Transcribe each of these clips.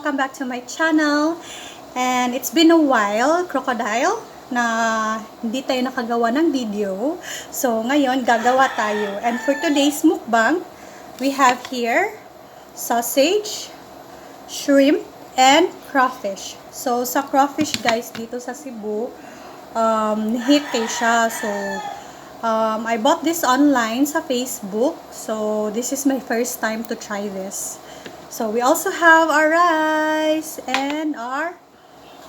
welcome back to my channel. And it's been a while, Crocodile, na hindi tayo nakagawa ng video. So ngayon, gagawa tayo. And for today's mukbang, we have here sausage, shrimp, and crawfish. So sa crawfish guys, dito sa Cebu, hit kay siya. So I bought this online sa Facebook. So this is my first time to try this. So we also have our rice and our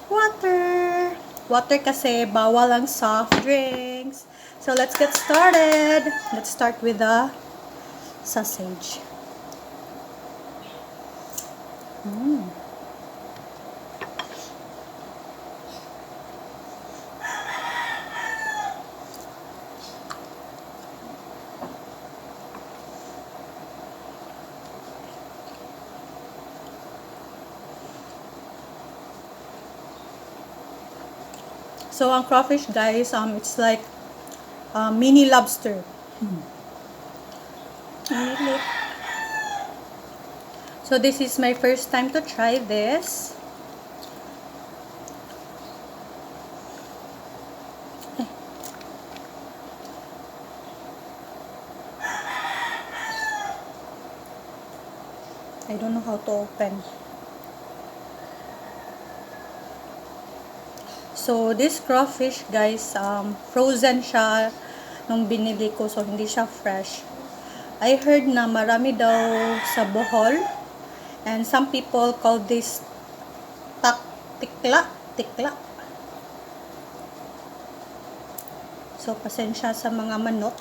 water. Water kasi bawal ang soft drinks. So let's get started. Let's start with the sausage. So, ang crawfish, guys, it's like mini lobster. So, this is my first time to try this. I don't know how to open. So, this crawfish, guys, frozen siya nung binili ko. So, hindi siya fresh. I heard na marami daw sa Bohol. And some people call this tikla. So, pasensya sa mga manok.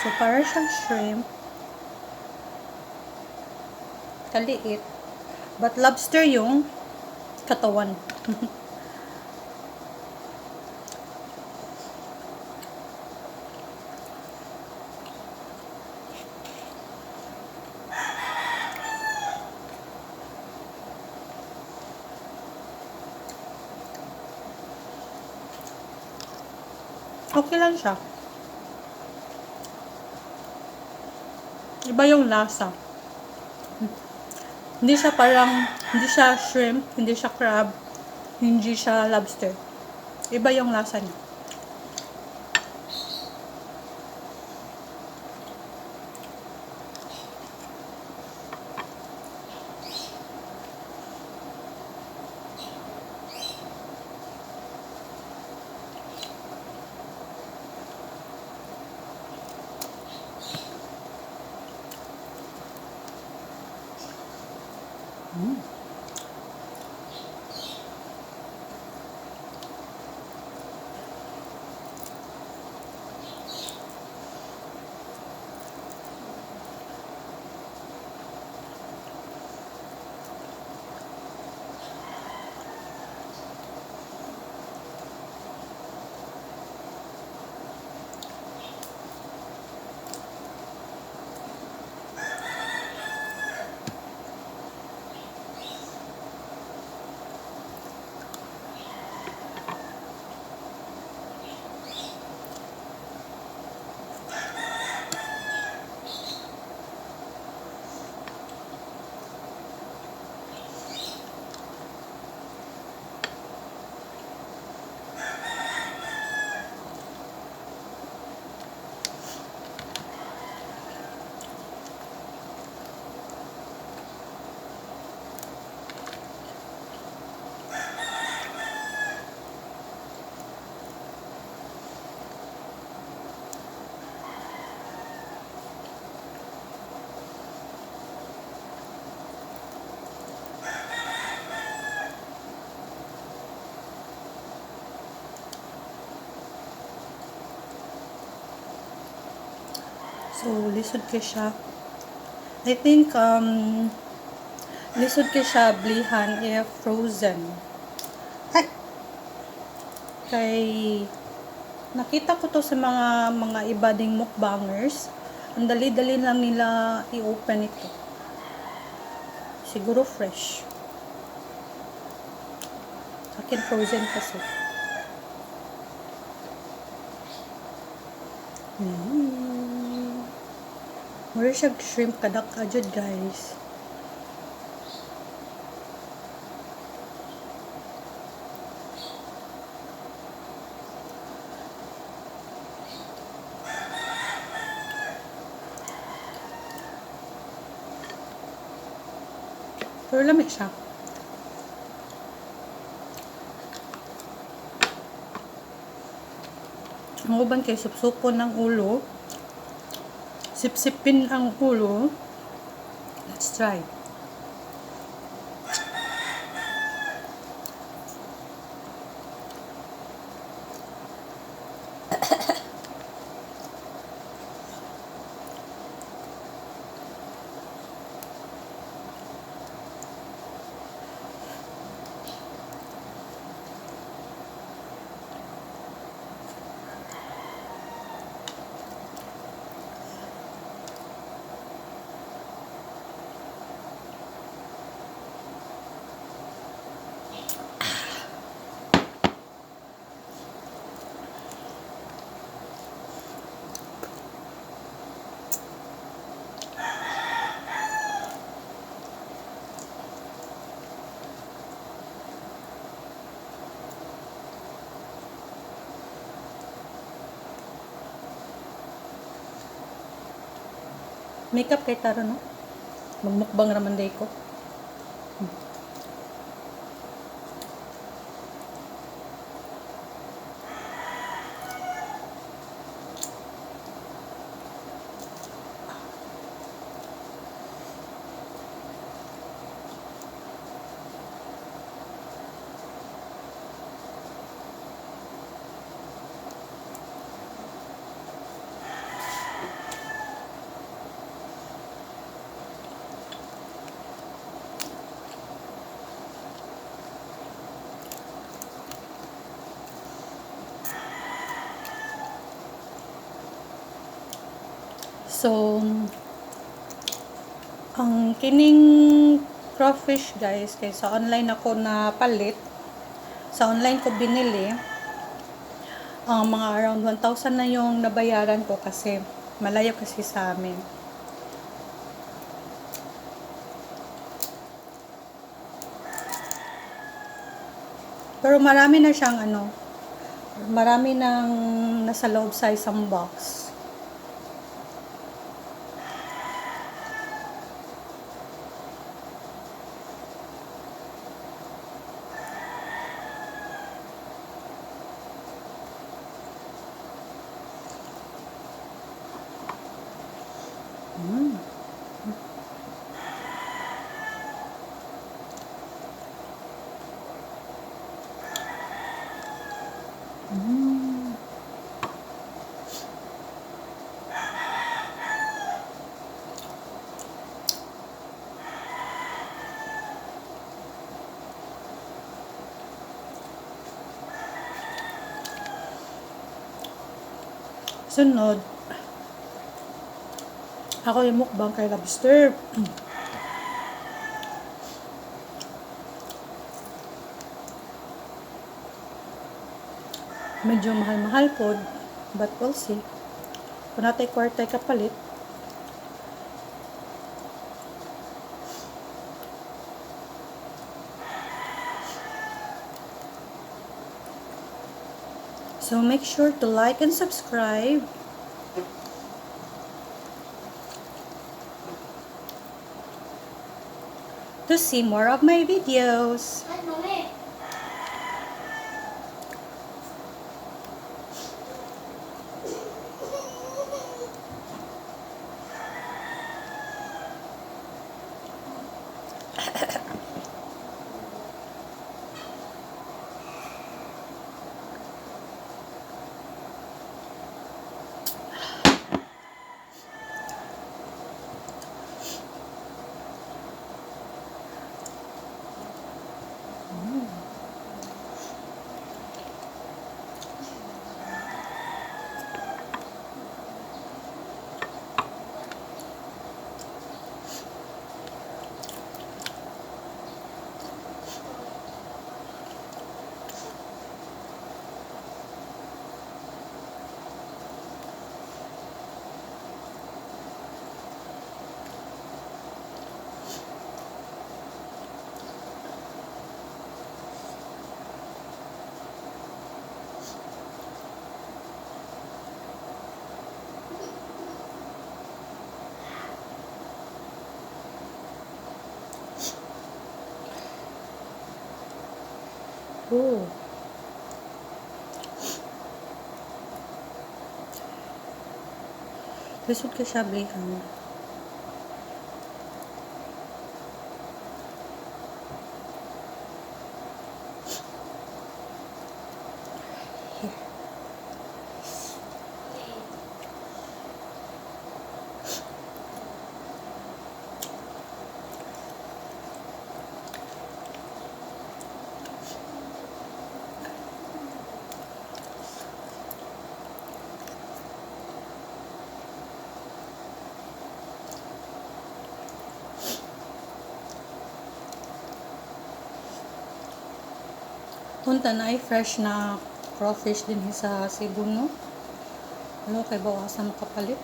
So, para siyang shrimp. Kaliit. But lobster yung katawan. Okay lang siya. Iba yung lasa. Hindi siya shrimp, hindi siya crab, hindi siya lobster. Iba yung lasa niya. So, lisod ka siya. I think, lisod ka siya blihan if frozen. Ay! Kay, nakita ko to sa mga iba ding mukbangers. Ang dali-dali lang nila i-open ito. Siguro fresh. Akin frozen kasi. Mura siya shrimp kadak ajud guys. Pero lamig siya. Ang uban kay supsupon ng ulo. Sipsipin ang ulo. Let's try. Makeup kay taro no? Magmukbang raman day ko. So, ang kining crawfish guys, kay sa online ako na palit. Sa online ko binili. Ang mga around 1,000 na yung nabayaran ko kasi malayo kasi sa amin. Pero marami na siyang marami nang nasa loob sa isang box. Sunod, ako yung mukbang kay lobster. Medyo mahal-mahal po, but we'll see. Kung natay kwartay kapalit. So make sure to like and subscribe. To see more of my videos. Oh. Lisod ka siya, blihan. Punta na ay fresh na crawfish din sa Cebu, no? Ano, kay bawasan makapalit.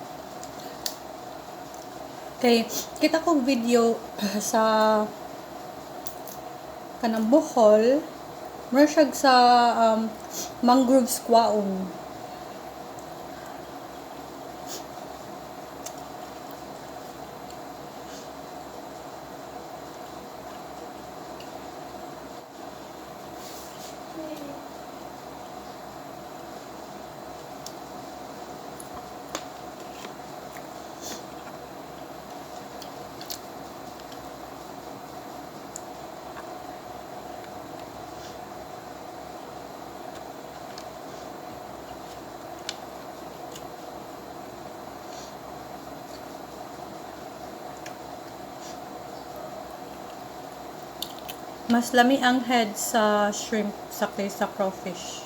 Kay, kita ko video sa kanang Bohol, marsag sa mangrove squaong. Mas lami ang head sa shrimp sa kaysa crawfish.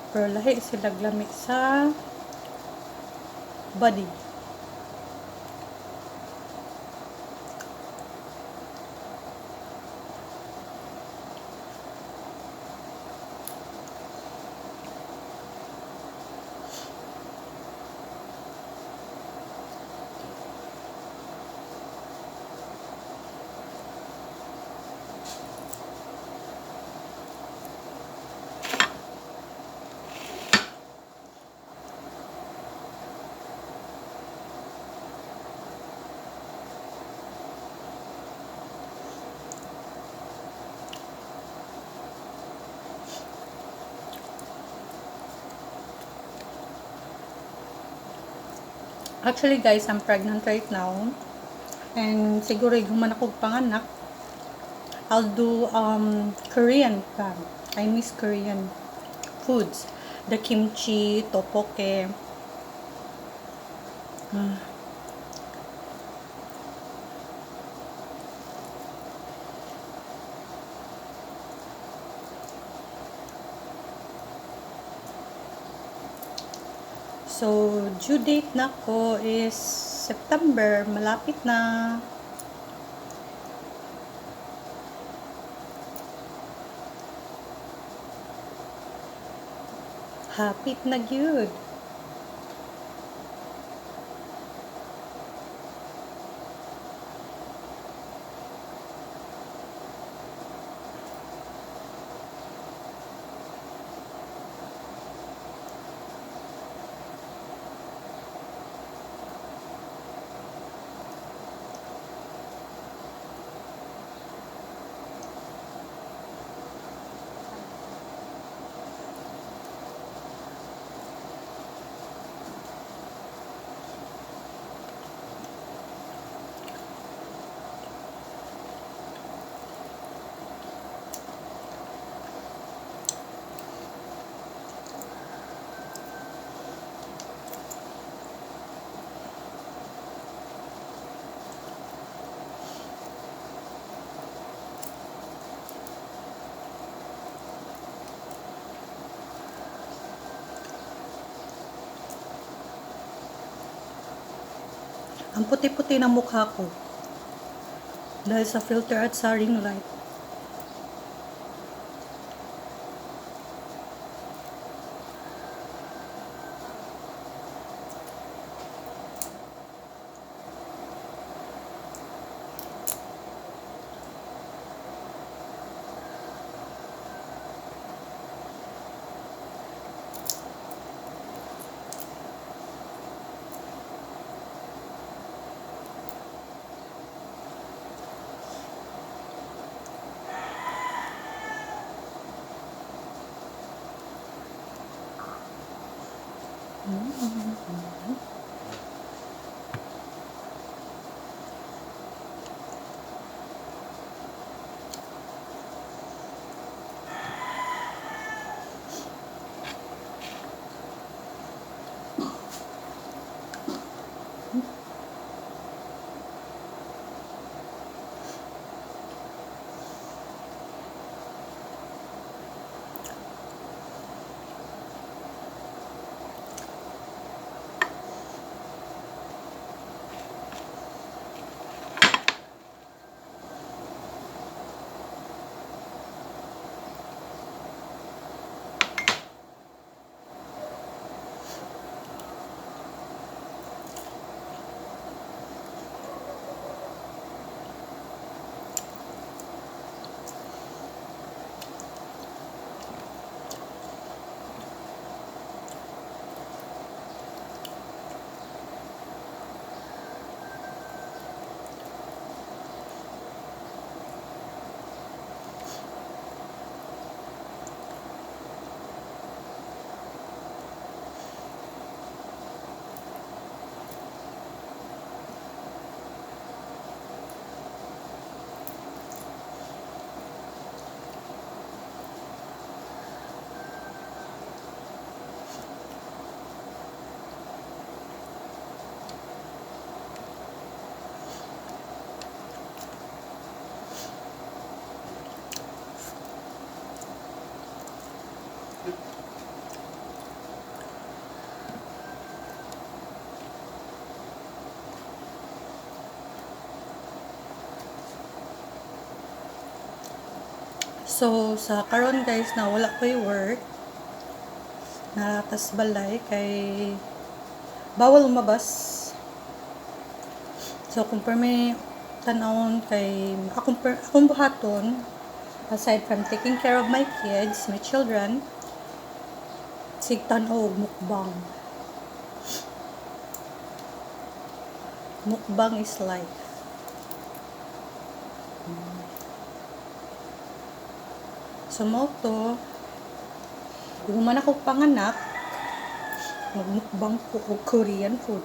Pero lahi sila lami sa body. Actually guys, I'm pregnant right now. And siguro human ako panganak. I'll do Korean pa. I miss Korean foods. The kimchi, tteokbokki. So, due date na ko is September. Malapit na. Hapit na gyud. Ang puti-puti ng mukha ko. Dahil sa filter at sa ring light. So, sa karon guys na wala ko'y work, naratas balay kay bawal umabas. So, kung permi tanawon kay akong buhaton, aside from taking care of my kids, my children, sig tan-o og mukbang. Mukbang is life. So, mo to, kung man ako panganak, magmukbang ko og Korean food.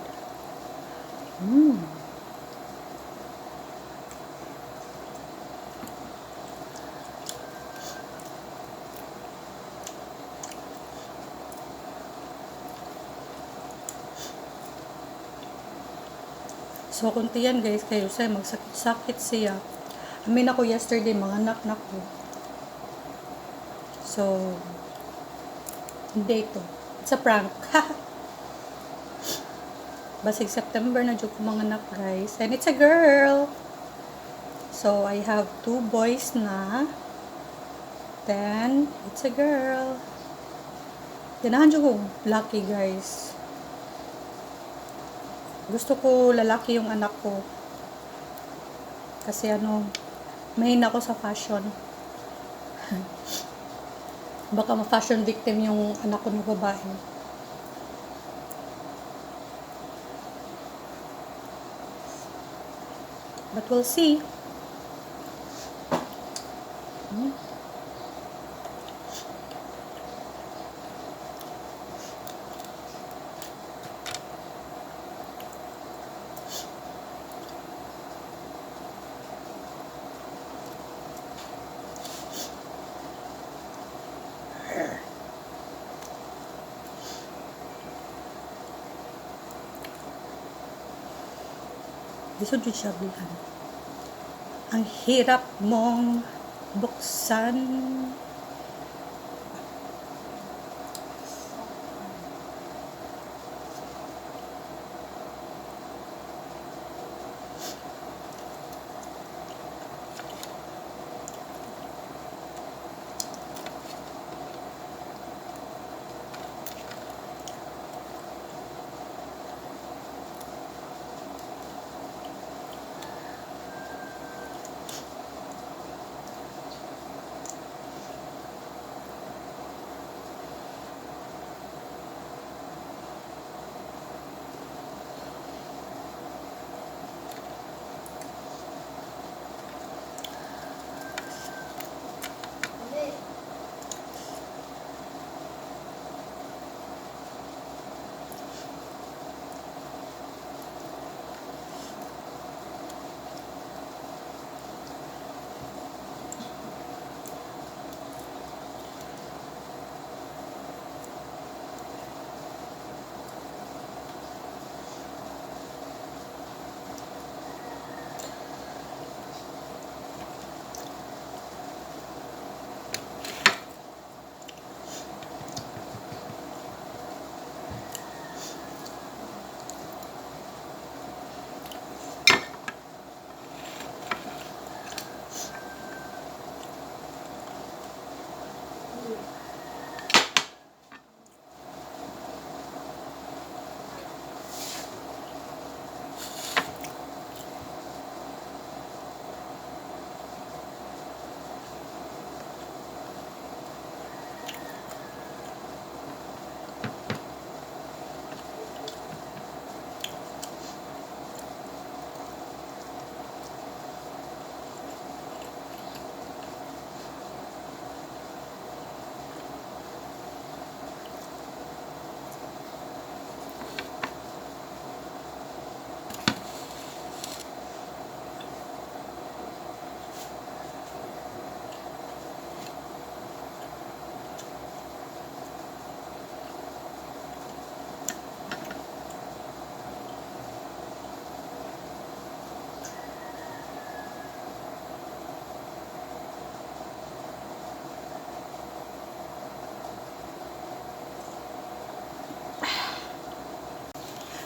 So, kung tiyan guys, kayo say magsakit-sakit siya. Amin ako yesterday, mga anak na ko. So, hindi ito. It's a prank. Basig September na dyan ko mga anak guys. And it's a girl. So, I have 2 boys na. Then, it's a girl. Tinahan dyan ko lucky guys. Gusto ko lalaki yung anak ko. Kasi mahina ako sa fashion. Baka ma-fashion victim yung anak ko na babae. But we'll see. Lisod yun siya bihan. Ang hirap mong buksan.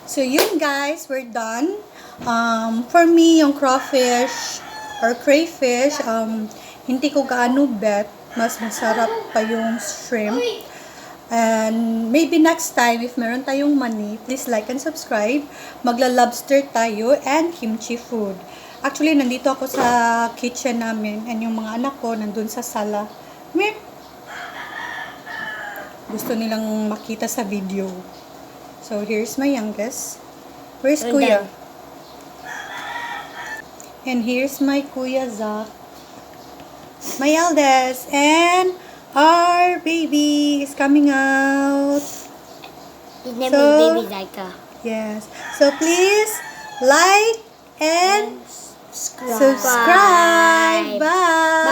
So, yun guys, we're done. For me, yung crawfish or crayfish, hindi ko gaano bet. Mas masarap pa yung shrimp. And maybe next time, if meron tayong money, please like and subscribe. Magla-lobster tayo and kimchi food. Actually, nandito ako sa kitchen namin and yung mga anak ko nandun sa sala. Gusto nilang makita sa video. So, here's my youngest. Where's Kuya? And here's my Kuya Zach. My eldest. And our baby is coming out. His name So, is Baby Zaika. Yes. So, please like and Subscribe. subscribe. Bye.